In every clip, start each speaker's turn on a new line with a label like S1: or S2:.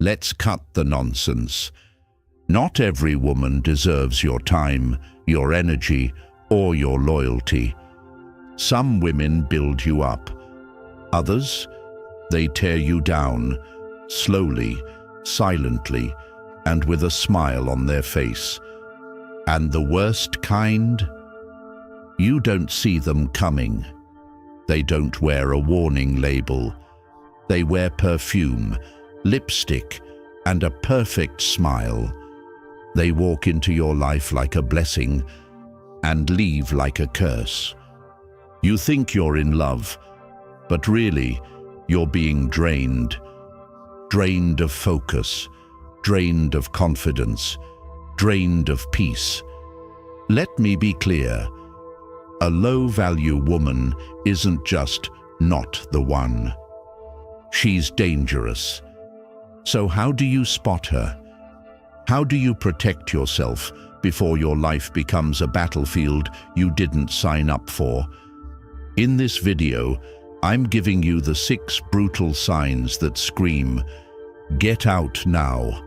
S1: Let's cut the nonsense. Not every woman deserves your time, your energy, or your loyalty. Some women build you up. Others, they tear you down, slowly, silently, and with a smile on their face. And the worst kind? You don't see them coming. They don't wear a warning label. They wear perfume, lipstick, and a perfect smile. They walk into your life like a blessing and leave like a curse. You think you're in love, but really, you're being drained. Drained of focus, drained of confidence, drained of peace. Let me be clear. A low-value woman isn't just not the one. She's dangerous. So how do you spot her? How do you protect yourself before your life becomes a battlefield you didn't sign up for? In this video, I'm giving you the 6 brutal signs that scream, "Get out now."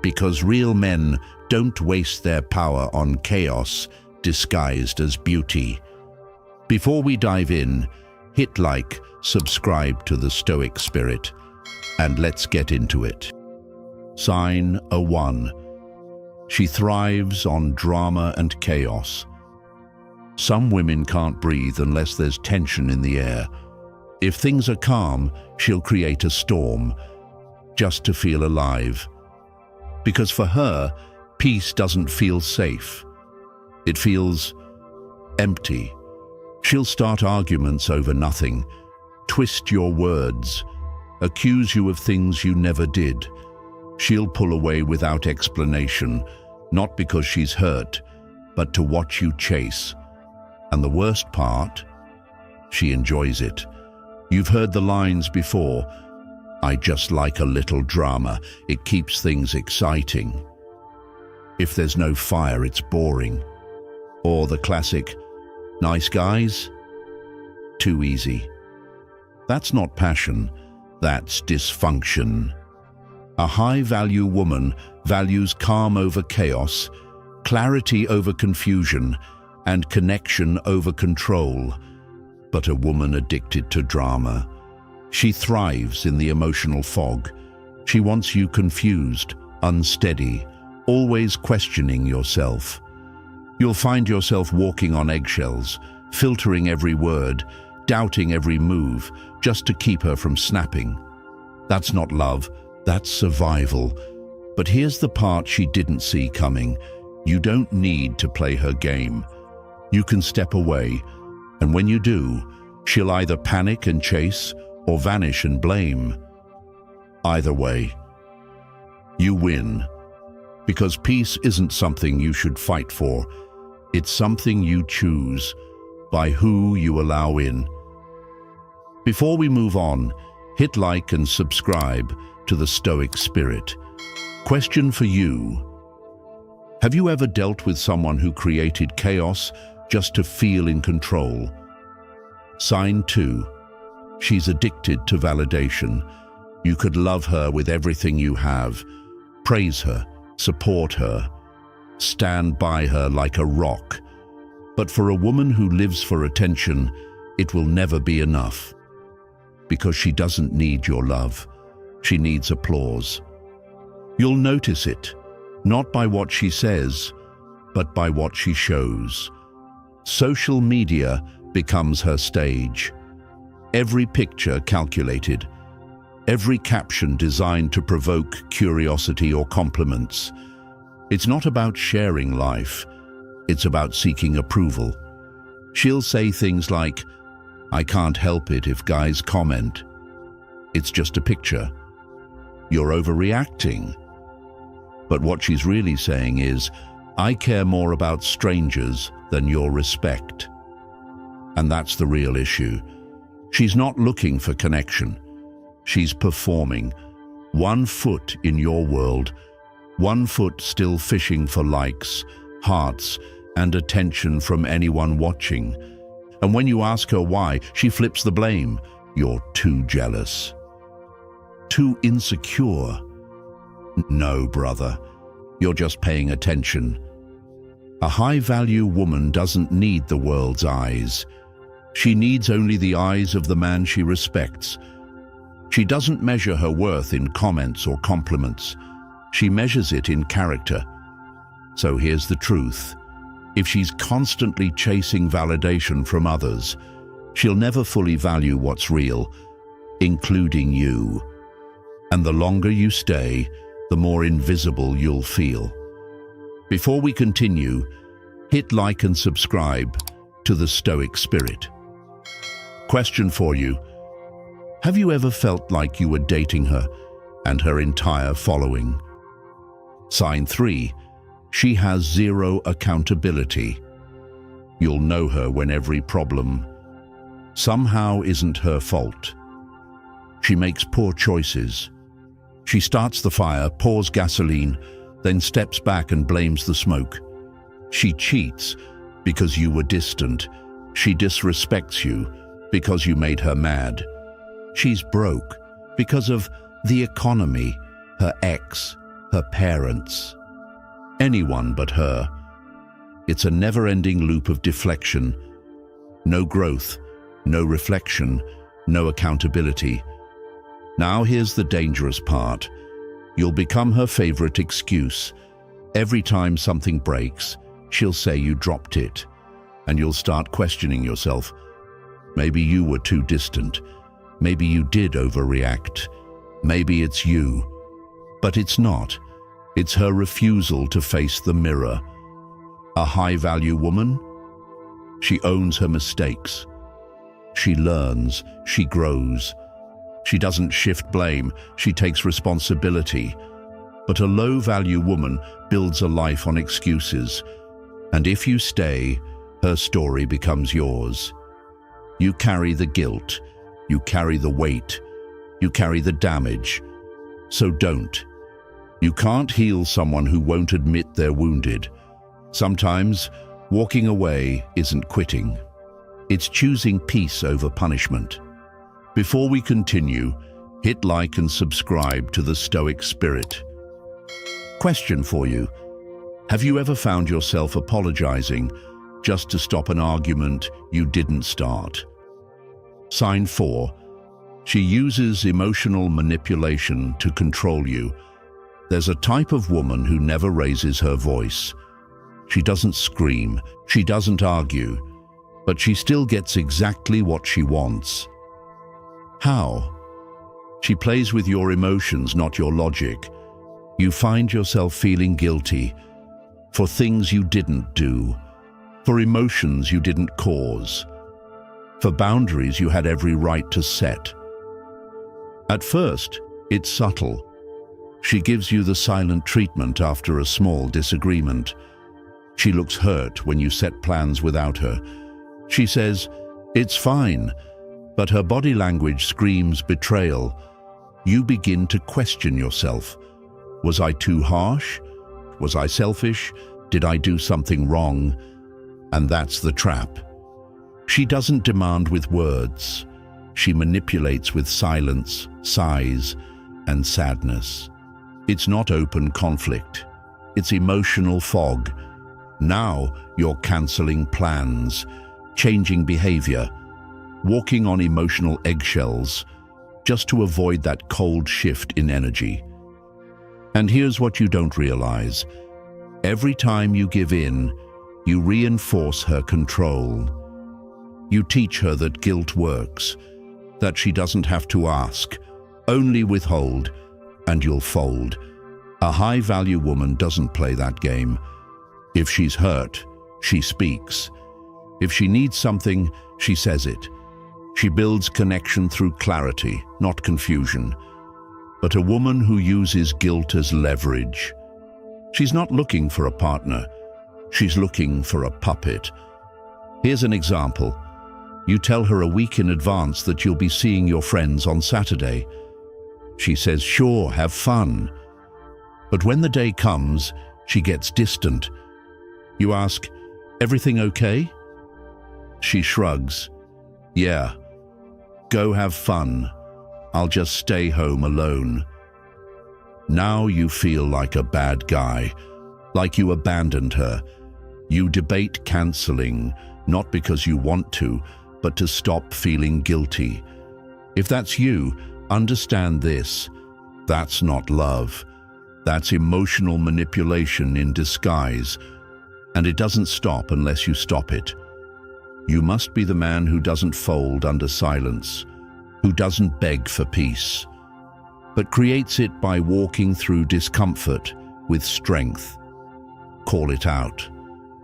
S1: Because real men don't waste their power on chaos disguised as beauty. Before we dive in, hit like, subscribe to the Stoic Spirit, and let's get into it. Sign 1. She thrives on drama and chaos. Some women can't breathe unless there's tension in the air. If things are calm, she'll create a storm, just to feel alive. Because for her, peace doesn't feel safe. It feels empty. She'll start arguments over nothing, twist your words, accuse you of things you never did. She'll pull away without explanation, not because she's hurt, but to watch you chase. And the worst part, she enjoys it. You've heard the lines before. I just like a little drama. It keeps things exciting. If there's no fire, it's boring. Or the classic, nice guys? Too easy. That's not passion, that's dysfunction. A high-value woman values calm over chaos, clarity over confusion, and connection over control. But a woman addicted to drama, she thrives in the emotional fog. She wants you confused, unsteady, always questioning yourself. You'll find yourself walking on eggshells, filtering every word, doubting every move, just to keep her from snapping. That's not love, that's survival. But here's the part she didn't see coming. You don't need to play her game. You can step away, and when you do, she'll either panic and chase or vanish and blame. Either way, you win. Because peace isn't something you should fight for. It's something you choose by who you allow in. Before we move on, hit like and subscribe to the Stoic Spirit. Question for you. Have you ever dealt with someone who created chaos just to feel in control? Sign 2. She's addicted to validation. You could love her with everything you have. Praise her, support her, stand by her like a rock. But for a woman who lives for attention, it will never be enough. Because she doesn't need your love. She needs applause. You'll notice it, not by what she says, but by what she shows. Social media becomes her stage. Every picture calculated, every caption designed to provoke curiosity or compliments. It's not about sharing life, it's about seeking approval. She'll say things like, I can't help it if guys comment. It's just a picture. You're overreacting. But what she's really saying is, I care more about strangers than your respect. And that's the real issue. She's not looking for connection. She's performing. 1 foot in your world, 1 foot still fishing for likes, hearts, and attention from anyone watching. And when you ask her why, she flips the blame. You're too jealous, too insecure, No, brother. You're just paying attention. A high-value woman doesn't need the world's eyes. She needs only the eyes of the man she respects. She doesn't measure her worth in comments or compliments. She measures it in character. So here's the truth. If she's constantly chasing validation from others, she'll never fully value what's real, including you. And the longer you stay, the more invisible you'll feel. Before we continue, hit like and subscribe to the Stoic Spirit. Question for you. Have you ever felt like you were dating her and her entire following? Sign 3. She has zero accountability. You'll know her when every problem somehow isn't her fault. She makes poor choices. She starts the fire, pours gasoline, then steps back and blames the smoke. She cheats because you were distant. She disrespects you because you made her mad. She's broke because of the economy, her ex, her parents. Anyone but her. It's a never-ending loop of deflection. No growth, no reflection, no accountability. Now here's the dangerous part. You'll become her favorite excuse. Every time something breaks, she'll say you dropped it. And you'll start questioning yourself. Maybe you were too distant. Maybe you did overreact. Maybe it's you. But it's not. It's her refusal to face the mirror. A high-value woman? She owns her mistakes. She learns. She grows. She doesn't shift blame. She takes responsibility. But a low-value woman builds a life on excuses. And if you stay, her story becomes yours. You carry the guilt. You carry the weight. You carry the damage. So don't. You can't heal someone who won't admit they're wounded. Sometimes, walking away isn't quitting. It's choosing peace over punishment. Before we continue, hit like and subscribe to the Stoic Spirit. Question for you. Have you ever found yourself apologizing just to stop an argument you didn't start? Sign 4. She uses emotional manipulation to control you. There's a type of woman who never raises her voice. She doesn't scream, she doesn't argue, but she still gets exactly what she wants. How? She plays with your emotions, not your logic. You find yourself feeling guilty for things you didn't do, for emotions you didn't cause, for boundaries you had every right to set. At first, it's subtle. She gives you the silent treatment after a small disagreement. She looks hurt when you set plans without her. She says, "It's fine," but her body language screams betrayal. You begin to question yourself. Was I too harsh? Was I selfish? Did I do something wrong? And that's the trap. She doesn't demand with words. She manipulates with silence, sighs, and sadness. It's not open conflict. It's emotional fog. Now you're canceling plans, changing behavior, walking on emotional eggshells, just to avoid that cold shift in energy. And here's what you don't realize. Every time you give in, you reinforce her control. You teach her that guilt works, that she doesn't have to ask, only withhold, and you'll fold. A high-value woman doesn't play that game. If she's hurt, she speaks. If she needs something, she says it. She builds connection through clarity, not confusion. But a woman who uses guilt as leverage, she's not looking for a partner. She's looking for a puppet. Here's an example. You tell her a week in advance that you'll be seeing your friends on Saturday. She says, "Sure, have fun." But when the day comes, she gets distant. You ask, "Everything okay?" She shrugs. "Yeah, go have fun. I'll just stay home alone." Now you feel like a bad guy, like you abandoned her. You debate canceling, not because you want to, but to stop feeling guilty. If that's you, understand this. That's not love. That's emotional manipulation in disguise, and it doesn't stop unless you stop it. You must be the man who doesn't fold under silence, who doesn't beg for peace, but creates it by walking through discomfort with strength. Call it out,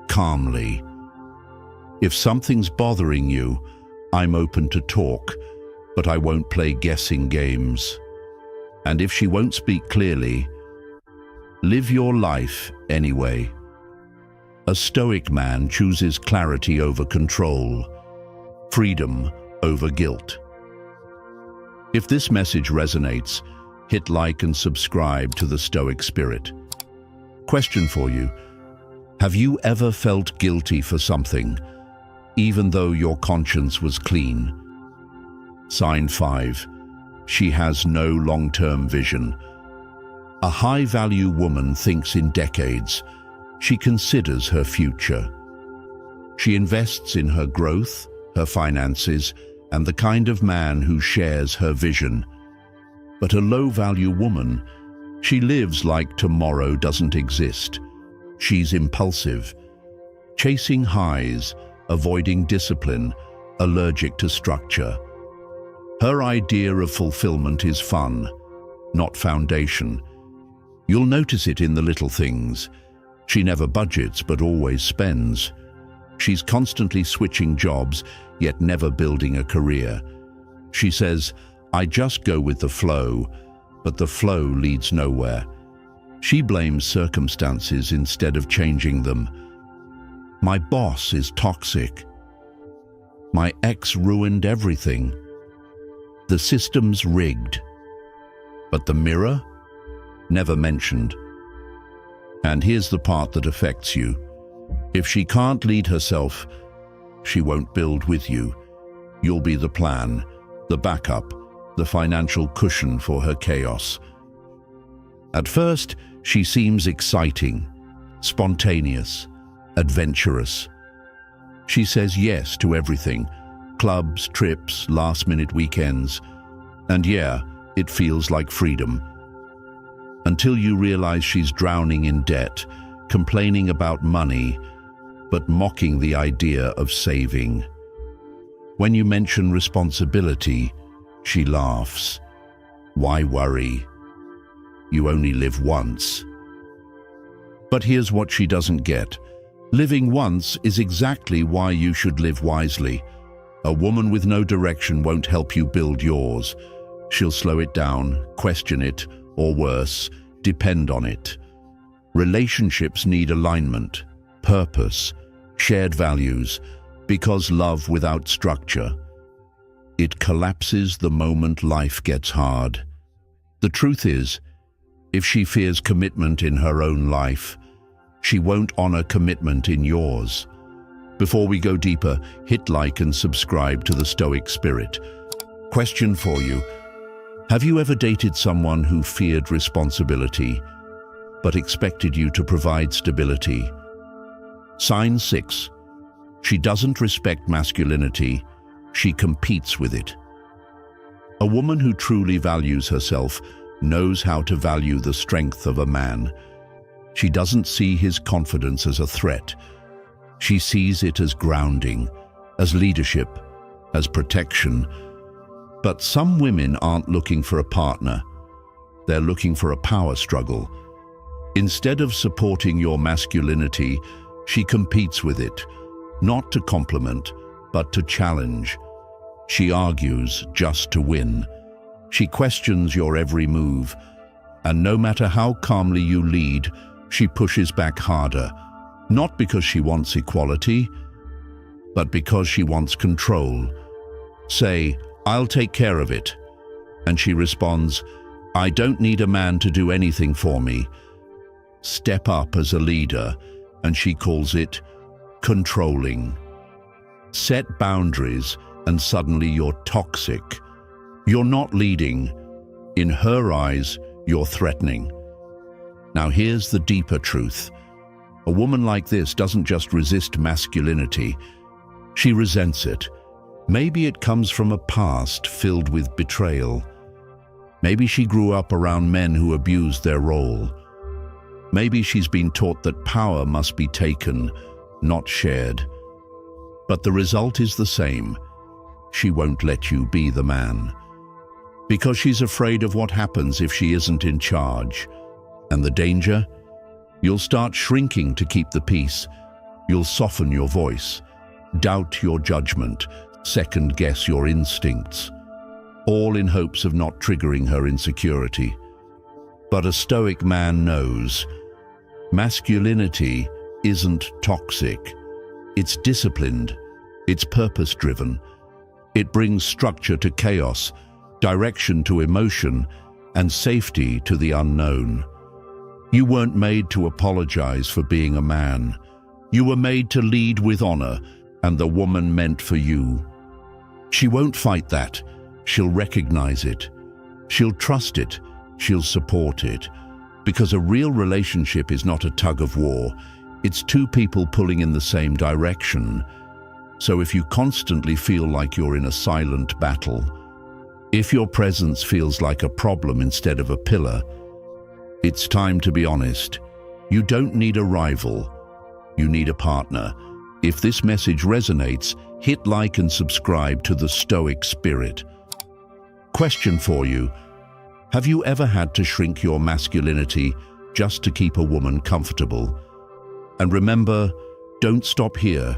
S1: calmly. If something's bothering you, I'm open to talk, but I won't play guessing games. And if she won't speak clearly, live your life anyway. A Stoic man chooses clarity over control, freedom over guilt. If this message resonates, hit like and subscribe to the Stoic Spirit. Question for you: have you ever felt guilty for something, even though your conscience was clean? Sign 5. She has no long-term vision. A high-value woman thinks in decades. She considers her future. She invests in her growth, her finances, and the kind of man who shares her vision. But a low-value woman, she lives like tomorrow doesn't exist. She's impulsive, chasing highs, avoiding discipline, allergic to structure. Her idea of fulfillment is fun, not foundation. You'll notice it in the little things. She never budgets but always spends. She's constantly switching jobs, yet never building a career. She says, "I just go with the flow," but the flow leads nowhere. She blames circumstances instead of changing them. "My boss is toxic. My ex ruined everything. The system's rigged." But the mirror? Never mentioned. And here's the part that affects you. If she can't lead herself, she won't build with you. You'll be the plan, the backup, the financial cushion for her chaos. At first, she seems exciting, spontaneous, adventurous. She says yes to everything: clubs, trips, last-minute weekends. And yeah, it feels like freedom. Until you realize she's drowning in debt, complaining about money, but mocking the idea of saving. When you mention responsibility, she laughs. Why worry? You only live once. But here's what she doesn't get. Living once is exactly why you should live wisely. A woman with no direction won't help you build yours. She'll slow it down, question it, or worse, depend on it. Relationships need alignment, purpose, shared values, because love without structure, it collapses the moment life gets hard. The truth is, if she fears commitment in her own life, she won't honor commitment in yours. Before we go deeper, hit like and subscribe to the Stoic Spirit. Question for you: have you ever dated someone who feared responsibility, but expected you to provide stability? Sign 6. She doesn't respect masculinity, she competes with it. A woman who truly values herself knows how to value the strength of a man. She doesn't see his confidence as a threat. She sees it as grounding, as leadership, as protection. But some women aren't looking for a partner. They're looking for a power struggle. Instead of supporting your masculinity, she competes with it, not to compliment, but to challenge. She argues just to win. She questions your every move, and no matter how calmly you lead, she pushes back harder, not because she wants equality, but because she wants control. Say, "I'll take care of it," and she responds, "I don't need a man to do anything for me." Step up as a leader, and she calls it controlling. Set boundaries, and suddenly you're toxic. You're not leading. In her eyes, you're threatening. Now here's the deeper truth. A woman like this doesn't just resist masculinity, she resents it. Maybe it comes from a past filled with betrayal. Maybe she grew up around men who abused their role. Maybe she's been taught that power must be taken, not shared. But the result is the same. She won't let you be the man. Because she's afraid of what happens if she isn't in charge. And the danger? You'll start shrinking to keep the peace. You'll soften your voice, doubt your judgment, second-guess your instincts, all in hopes of not triggering her insecurity. But a Stoic man knows masculinity isn't toxic. It's disciplined. It's purpose-driven. It brings structure to chaos, direction to emotion, and safety to the unknown. You weren't made to apologize for being a man. You were made to lead with honor, and the woman meant for you. She won't fight that. She'll recognize it. She'll trust it. She'll support it. Because a real relationship is not a tug of war. It's two people pulling in the same direction. So if you constantly feel like you're in a silent battle, if your presence feels like a problem instead of a pillar, it's time to be honest. You don't need a rival. You need a partner. If this message resonates, hit like and subscribe to the Stoic Spirit. Question for you. Have you ever had to shrink your masculinity just to keep a woman comfortable? And remember, don't stop here.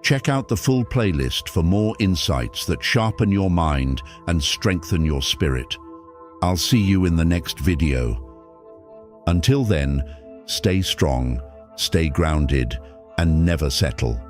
S1: Check out the full playlist for more insights that sharpen your mind and strengthen your spirit. I'll see you in the next video. Until then, stay strong, stay grounded, and never settle.